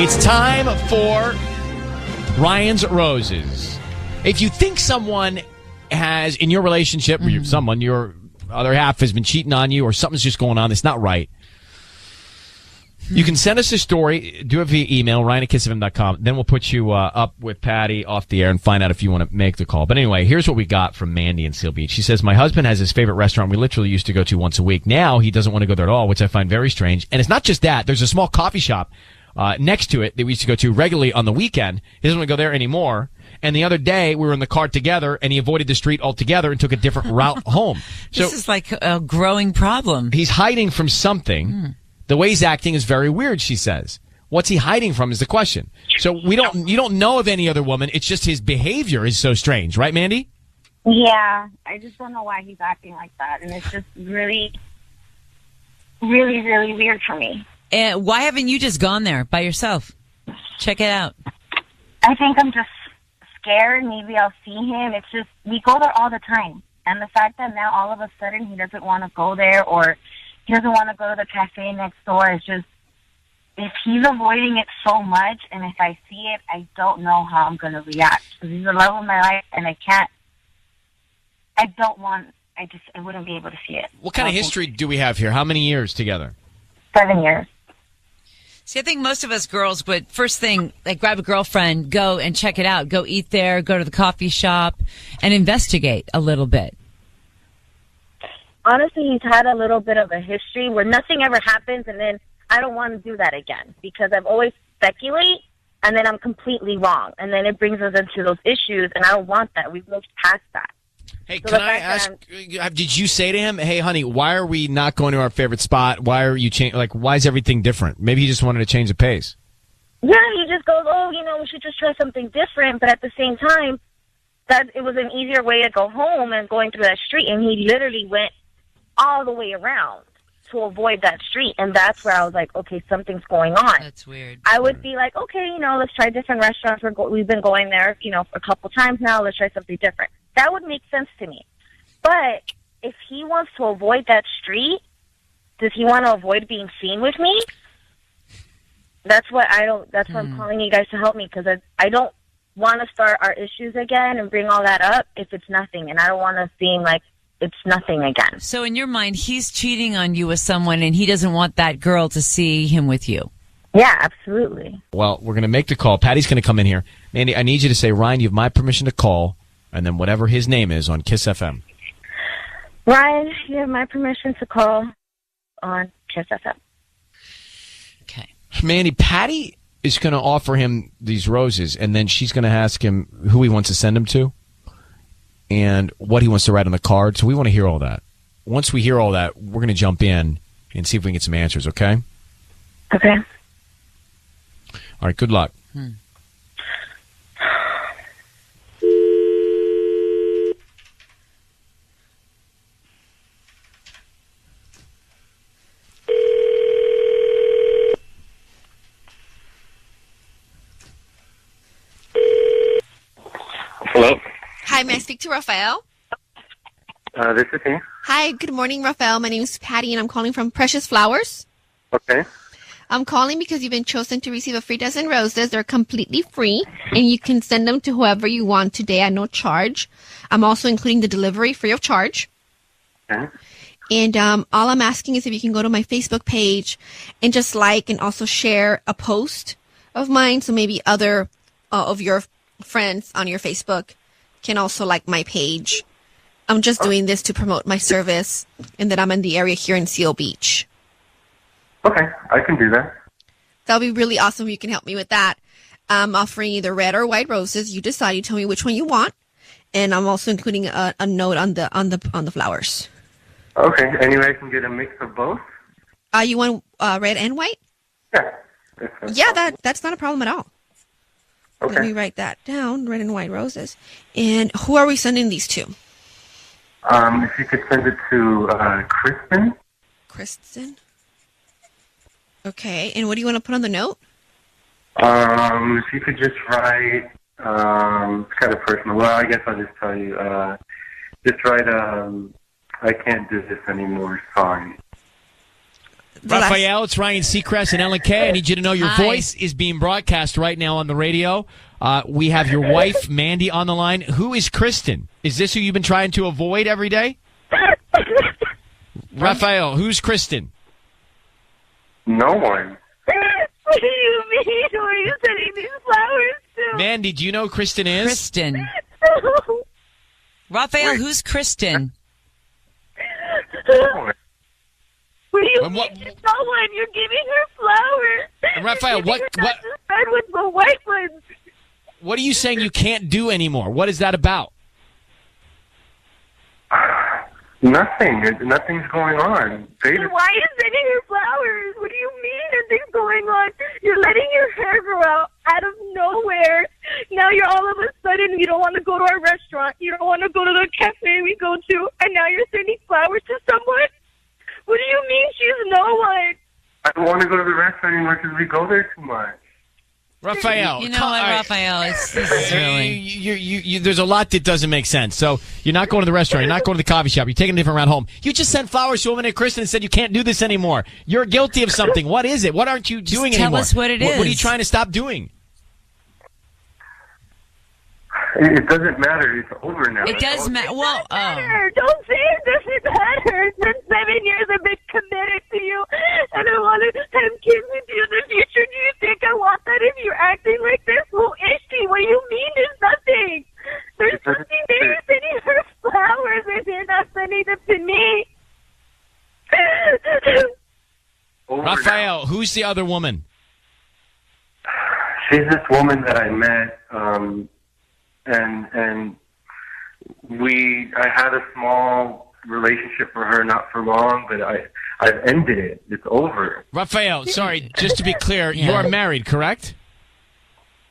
It's time for Ryan's Roses. If you think someone has, in your relationship, or someone, your other half has been cheating on you, or something's just going on that's not right, you can send us a story. Do it via email, ryan@kissfm.com. Then we'll put you up with Patty off the air and find out if you want to make the call. But anyway, here's what we got from Mandy in Seal Beach. She says, my husband has his favorite restaurant we literally used to go to once a week. Now he doesn't want to go there at all, which I find very strange. And it's not just that. There's a small coffee shop next to it that we used to go to regularly on the weekend. He doesn't want to go there anymore. And the other day, we were in the car together, and he avoided the street altogether and took a different route home. This is like a growing problem. He's hiding from something. The way he's acting is very weird, she says. What's he hiding from is the question. So you don't know of any other woman. It's just his behavior is so strange. Right, Mandy? Yeah. I just don't know why he's acting like that. And it's just really, really, really weird for me. And why haven't you just gone there by yourself? Check it out. I think I'm just scared. Maybe I'll see him. It's just, we go there all the time. And the fact that now all of a sudden he doesn't want to go there, or he doesn't want to go to the cafe next door, is just, if he's avoiding it so much, and if I see it, I don't know how I'm going to react. Because he's the love of my life, and I wouldn't be able to see it. What kind of history do we have here? How many years together? 7 years. See, I think most of us girls would, first thing, like grab a girlfriend, go and check it out. Go eat there, go to the coffee shop, and investigate a little bit. Honestly, he's had a little bit of a history where nothing ever happens, and then I don't want to do that again because I've always speculate, and then I'm completely wrong, and then it brings us into those issues, and I don't want that. We've moved past that. Hey, can I ask, did you say to him, hey, honey, why are we not going to our favorite spot? Why are you why is everything different? Maybe he just wanted to change the pace. Yeah, he just goes, we should just try something different, but at the same time, that it was an easier way to go home and going through that street, and he literally went all the way around to avoid that street, and that's where I was like, okay, something's going on. That's weird. I would be like, okay, let's try different restaurants. We've been going there, for a couple times now. Let's try something different. That would make sense to me. But if he wants to avoid that street, does he want to avoid being seen with me? That's what I'm calling you guys to help me, because I don't want to start our issues again and bring all that up if it's nothing, and I don't want to seem like it's nothing again. So in your mind, he's cheating on you with someone, and he doesn't want that girl to see him with you. Yeah, absolutely. Well, we're going to make the call. Patty's going to come in here. Mandy, I need you to say, Ryan, you have my permission to call, and then whatever his name is on Kiss FM. Ryan, you have my permission to call on Kiss FM. Okay. Mandy, Patty is going to offer him these roses, and then she's going to ask him who he wants to send them to and what he wants to write on the card. So we want to hear all that. Once we hear all that, we're going to jump in and see if we can get some answers, okay? Okay. All right, good luck. Hello. Hi, may I speak to Rafael? This is he. Hi, good morning, Rafael. My name is Patty, and I'm calling from Precious Flowers. Okay. I'm calling because you've been chosen to receive a free dozen roses. They're completely free, and you can send them to whoever you want today at no charge. I'm also including the delivery free of charge. Okay. And all I'm asking is if you can go to my Facebook page and just like and also share a post of mine, so maybe other of your friends on your Facebook can also like my page. I'm just doing this to promote my service and that I'm in the area here in Seal Beach. Okay, I can do that. That'll be really awesome if you can help me with that. I'm offering either red or white roses. You decide. You tell me which one you want, and I'm also including a note on the flowers. Okay, anyway, I can get a mix of both. You want red and white? Yeah. Yeah, that's not a problem at all. Okay. Let me write that down. Red and white roses. And who are we sending these to? If you could send it to Kristen. Kristen. Okay. And what do you want to put on the note? If you could just write, it's kind of personal. Well, I guess I'll just tell you. Just write, I can't do this anymore. Sorry. Raphael, it's Ryan Seacrest and Ellen Kay. I need you to know your Hi. voice is being broadcast right now on the radio. We have your wife, Mandy, on the line. Who is Kristen? Is this who you've been trying to avoid every day? Raphael, who's Kristen? No one. What do you mean? Who are you sending these flowers to? Mandy, do you know who Kristen is? Kristen. Raphael, who's Kristen? No one. What do you And mean? what- It's no one. You're giving her flowers. And Raphael, You're giving what- her not the red ones, but white ones. What are you saying you can't do anymore? What is that about? Nothing. Nothing's going on. They Then why are you sending her flowers? What do you mean nothing's going on? You're letting your hair grow out of nowhere. Now you're all of a sudden, you don't want to go to our restaurant. You don't want to go to the cafe we go to. And now you're sending flowers to someone? What do you mean she's no one? I don't want to go to the restaurant anymore because we go there too much. Raphael. You know what, all right. Raphael? This is really... You, there's a lot that doesn't make sense. So you're not going to the restaurant. You're not going to the coffee shop. You're taking a different route home. You just sent flowers to a woman named Kristen and said you can't do this anymore. You're guilty of something. What is it? What aren't you doing tell anymore? us what it What are you is. trying to stop doing? It doesn't matter. It's over now. It does matter. Well, Matter. Don't say it doesn't matter. It's been 7 years I've been committed to you, and I want to have kids with you in the future. Do you think I want that if you're acting like this? Who is she? What do you mean there's nothing? There's nothing there. You're sending her flowers, and you're not sending them to me. Over Raphael, who's the other woman? now. She's this woman that I met, and I had a small relationship for her, not for long, but I've ended it. It's over. Raphael, sorry, just to be clear, you Yeah. are married, correct?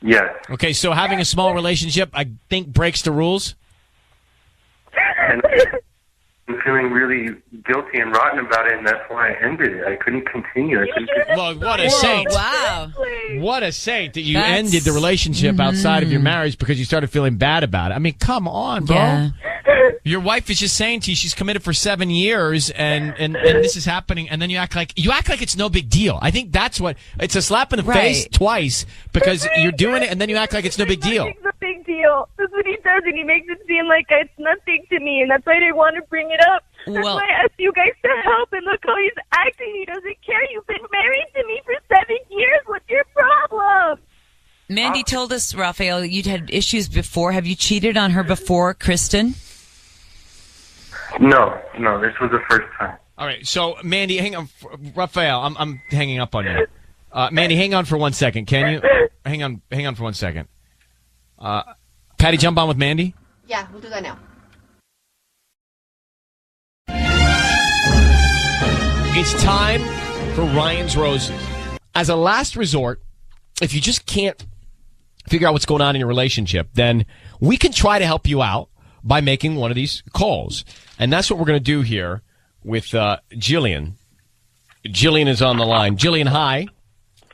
Yes. Okay, so having a small relationship, I think, breaks the rules. And I'm feeling really guilty and rotten about it, and that's why I ended it. I couldn't continue. Well, what a saint. wow. What a saint that you That's- ended the relationship outside of your marriage because you started feeling bad about it. I mean, come on, bro. Yeah. Your wife is just saying to you she's committed for 7 years and this is happening, and then you act like it's no big deal. I think that's what it's a slap in the face Right. twice because you're doing it and then you act like it's no big deal. It's a big deal. That's what he does, and he makes it seem like it's nothing to me, and that's why I didn't want to bring it up. That's Well- why I asked you guys to help, and look how he's acting. He doesn't care. You've been married to me for 7 years. What's your problem? Mandy told us, Raphael, you'd had issues before. Have you cheated on her before, Kristen? No, this was the first time. All right, so Mandy, hang on, Raphael, I'm hanging up on you. Mandy, hang on for 1 second, can you? Hang on for 1 second. Patty, jump on with Mandy. Yeah, we'll do that now. It's time for Ryan's Roses. As a last resort, if you just can't figure out what's going on in your relationship, then we can try to help you out by making one of these calls. And that's what we're going to do here with Jillian. Jillian is on the line. Jillian, hi.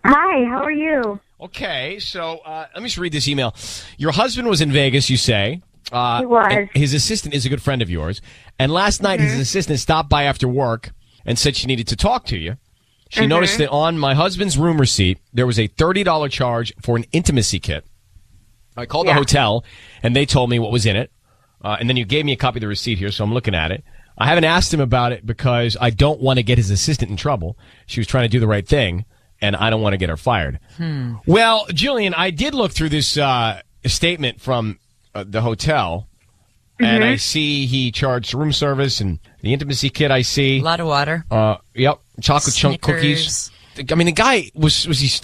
Hi, how are you? Okay, so let me just read this email. Your husband was in Vegas, you say. He was. And his assistant is a good friend of yours. And last night, his assistant stopped by after work and said she needed to talk to you. She noticed that on my husband's room receipt, there was a $30 charge for an intimacy kit. I called the hotel, and they told me what was in it. And then you gave me a copy of the receipt here, so I'm looking at it. I haven't asked him about it because I don't want to get his assistant in trouble. She was trying to do the right thing, and I don't want to get her fired. Well, Jillian, I did look through this statement from the hotel, and I see he charged room service and the intimacy kit I see. A lot of water. Yep, chocolate chunk cookies. Snickers. I mean, the guy,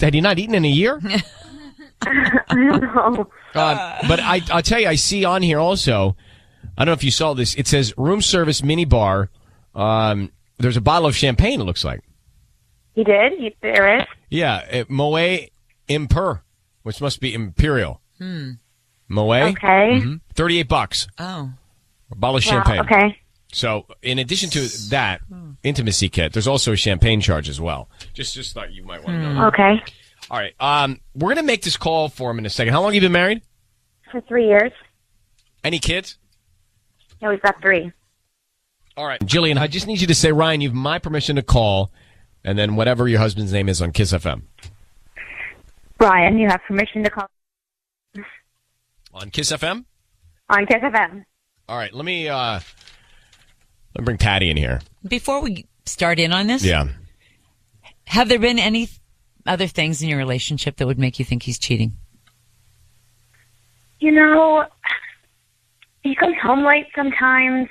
had he not eaten in a year? I don't know. But I'll tell you, I see on here also, I don't know if you saw this, it says room service mini bar. There's a bottle of champagne, it looks like. He did? There is? Yeah, Moet Imper, which must be Imperial. Moet. Okay. $38. Oh. A bottle of Wow, champagne. okay. So, in addition to that intimacy kit, there's also a champagne charge as well. Just thought you might want to know. Okay. All right. We're going to make this call for him in a second. How long have you been married? For 3 years? Any kids? Yeah, we've got 3. All right. Jillian, I just need you to say, Ryan, you have my permission to call and then whatever your husband's name is on Kiss FM. Brian, you have permission to call On Kiss FM? on Kiss FM. All right, let me bring Patty in here. Before we start in on this, Yeah. have there been any other things in your relationship that would make you think he's cheating? You know, he comes home late sometimes,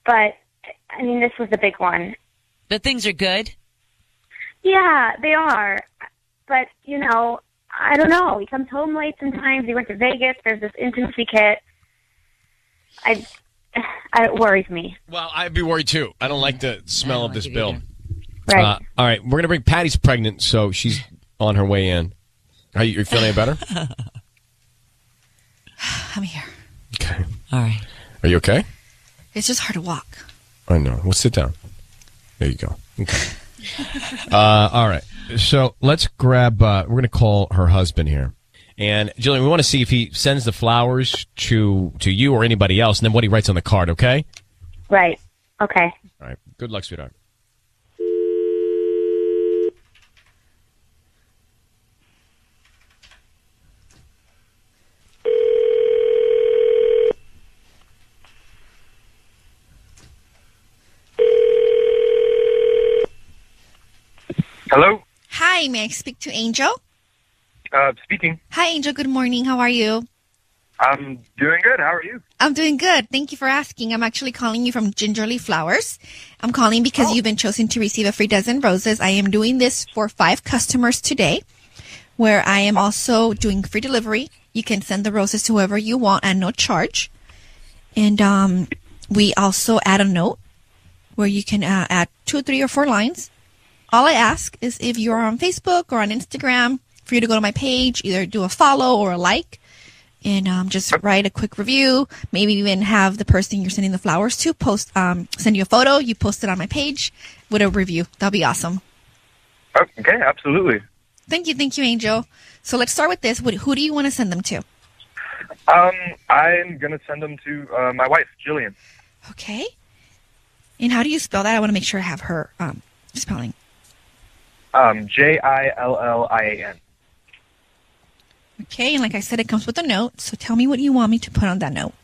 but, I mean, this was the big one. But things are good? Yeah, they are. But, you know, I don't know. He comes home late sometimes. He went to Vegas. There's this intimacy kit. It worries me. Well, I'd be worried too. I don't like the smell of like this it bill. either. Right. All right, we're gonna bring Patty's pregnant, so she's on her way in. Are you feeling any better? I'm here. Okay. All right. Are you okay? It's just hard to walk. I know. Well, sit down. There you go. Okay. All right. So let's grab. We're going to call her husband here, and Jillian, we want to see if he sends the flowers to you or anybody else, and then what he writes on the card. Okay. Right. Okay. All right. Good luck, sweetheart. Hello? Hi, may I speak to Angel? Speaking. Hi, Angel. Good morning. How are you? I'm doing good. How are you? I'm doing good. Thank you for asking. I'm actually calling you from Gingerly Flowers. I'm calling because you've been chosen to receive a free dozen roses. I am doing this for 5 customers today, where I am also doing free delivery. You can send the roses to whoever you want at no charge. And we also add a note where you can add 2, 3, or 4 lines. All I ask is if you're on Facebook or on Instagram, for you to go to my page, either do a follow or a like, and just write a quick review. Maybe even have the person you're sending the flowers to send you a photo. You post it on my page with a review. That'll be awesome. Okay, absolutely. Thank you, Angel. So let's start with this. Who do you want to send them to? I'm going to send them to my wife, Jillian. Okay. And how do you spell that? I want to make sure I have her spelling. Jillian. Okay, and like I said, it comes with a note. So tell me what you want me to put on that note.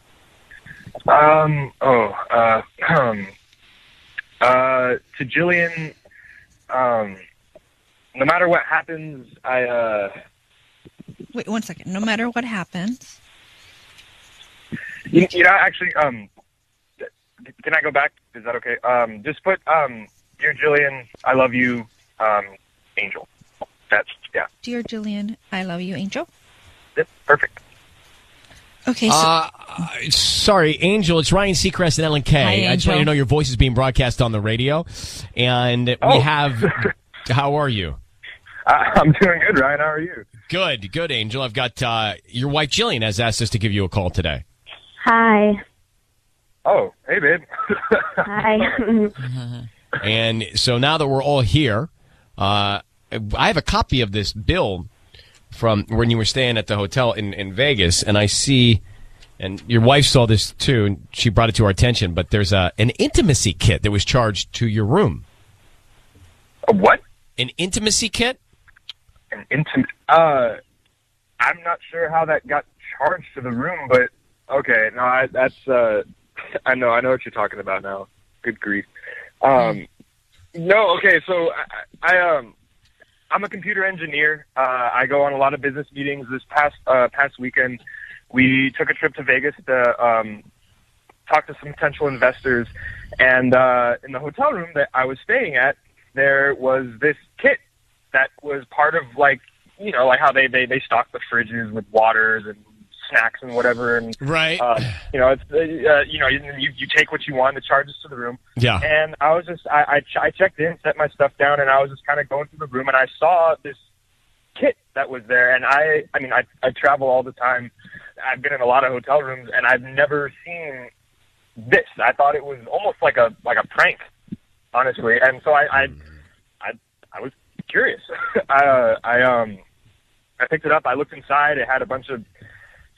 To Jillian, no matter what happens, Wait 1 second. No matter what happens. you know, actually, can I go back? Is that okay? Just put, dear Jillian, I love you, Angel. That's, yeah. Dear Jillian, I love you, Angel. Yep, perfect. Okay, so Sorry, Angel. It's Ryan Seacrest and Ellen Kay. Hi, I just want you Angel. to know your voice is being broadcast on the radio, and we have. How are you? I'm doing good, Ryan. How are you? Good, Angel. I've got your wife Jillian has asked us to give you a call today. Hi. Oh, hey, babe. Hi. And so now that we're all here, I have a copy of this bill from when you were staying at the hotel in Vegas, and I see, and your wife saw this too, and she brought it to our attention, but there's an intimacy kit that was charged to your room. A what? An intimacy kit? An intimate. I'm not sure how that got charged to the room, but okay. No, that's. I know what you're talking about now. Good grief. No, okay. So I'm a computer engineer. I go on a lot of business meetings. This past weekend, we took a trip to Vegas to talk to some potential investors, and in the hotel room that I was staying at, there was this kit that was part of, like, you know, like how they stock the fridges with waters and snacks and whatever, and Right. you know, it's you know, you take what you want, the charges to the room. Yeah. And I was just I checked in, set my stuff down, and I was just kind of going through the room, and I saw this kit that was there, and I mean I travel all the time. I've been in a lot of hotel rooms, and I've never seen this. I thought it was almost like a prank, honestly. And so I was curious. I picked it up. I looked inside. It had a bunch of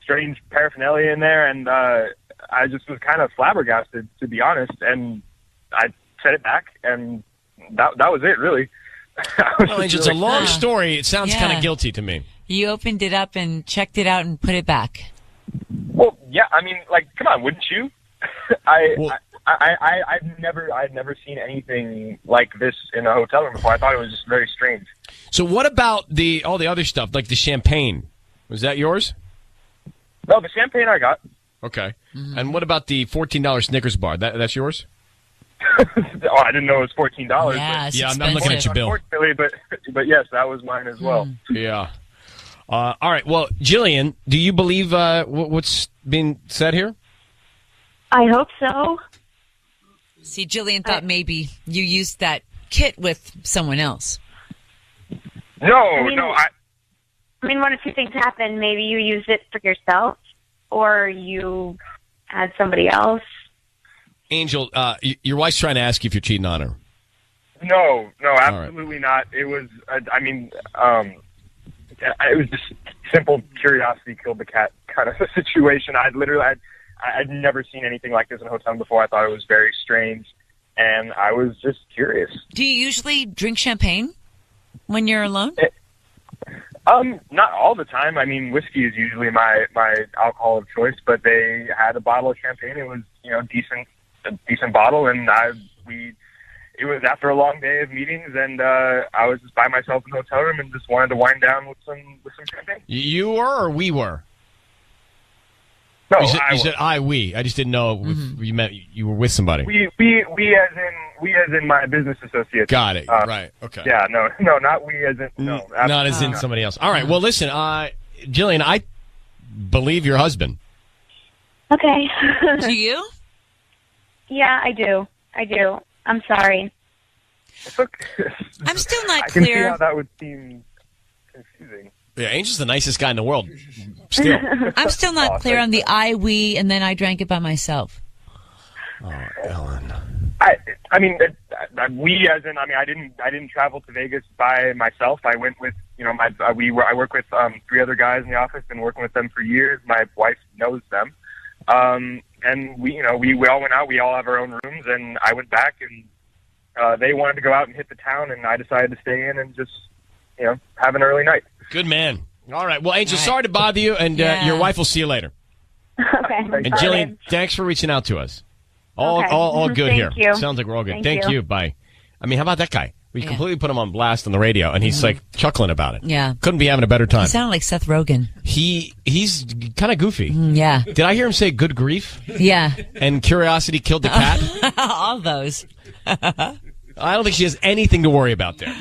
strange paraphernalia in there, and I just was kind of flabbergasted, to be honest. And I set it back, and that was it, really. Well, Angel, it's a long story. It sounds kind of guilty to me. You opened it up and checked it out and put it back. Well, yeah, I mean, like, come on, wouldn't you? I'd never seen anything like this in a hotel room before. I thought it was just very strange. So what about all the other stuff, like the champagne? Was that yours? No, the champagne I got. Okay. Mm-hmm. And what about the $14 Snickers bar? That's yours? Oh, I didn't know it was $14. Yeah, I'm looking at your bill. Unfortunately, but yes, that was mine as well. Yeah. All right. Well, Jillian, do you believe what's being said here? I hope so. See, Jillian thought maybe you used that kit with someone else. No, I mean, one of two things happened. Maybe you used it for yourself, or you had somebody else. Angel, your wife's trying to ask you if you're cheating on her. No, absolutely not. It was, it was just simple curiosity killed the cat kind of a situation. I'd never seen anything like this in a hotel before. I thought it was very strange, and I was just curious. Do you usually drink champagne when you're alone? Not all the time. I mean, whiskey is usually my alcohol of choice, but they had a bottle of champagne. It was, a decent bottle, and it was after a long day of meetings, and I was just by myself in the hotel room and just wanted to wind down with some champagne. You were, or we were? No, you said we. I just didn't know if you meant you were with somebody. We as in my business associates. Got it. Right. Okay. Yeah. No, not we as in not as in somebody else. All right. Well, listen, Jillian, I believe your husband. Okay. Do you? Yeah, I do. I'm sorry. I'm still not I can see clear. how that would seem confusing. Yeah, Angel's the nicest guy in the world. Still. I'm still not clear on the we, and then I drank it by myself. Oh, Ellen. I mean, we as in, I didn't travel to Vegas by myself. I went with, I work with 3 other guys in the office, been working with them for years. My wife knows them. And we all went out. We all have our own rooms, and I went back, and they wanted to go out and hit the town, and I decided to stay in and just, have an early night. Good man. All right. Well, Angel, sorry to bother you, and your wife will see you later. Okay. And Jillian, thanks for reaching out to us. All good here. You. Sounds like we're all good. Thank you. Bye. I mean, how about that guy? We completely put him on blast on the radio, and he's like chuckling about it. Yeah. Couldn't be having a better time. He sounded like Seth Rogen. He's kind of goofy. Yeah. Did I hear him say good grief? Yeah. And curiosity killed the cat? All those. I don't think she has anything to worry about there.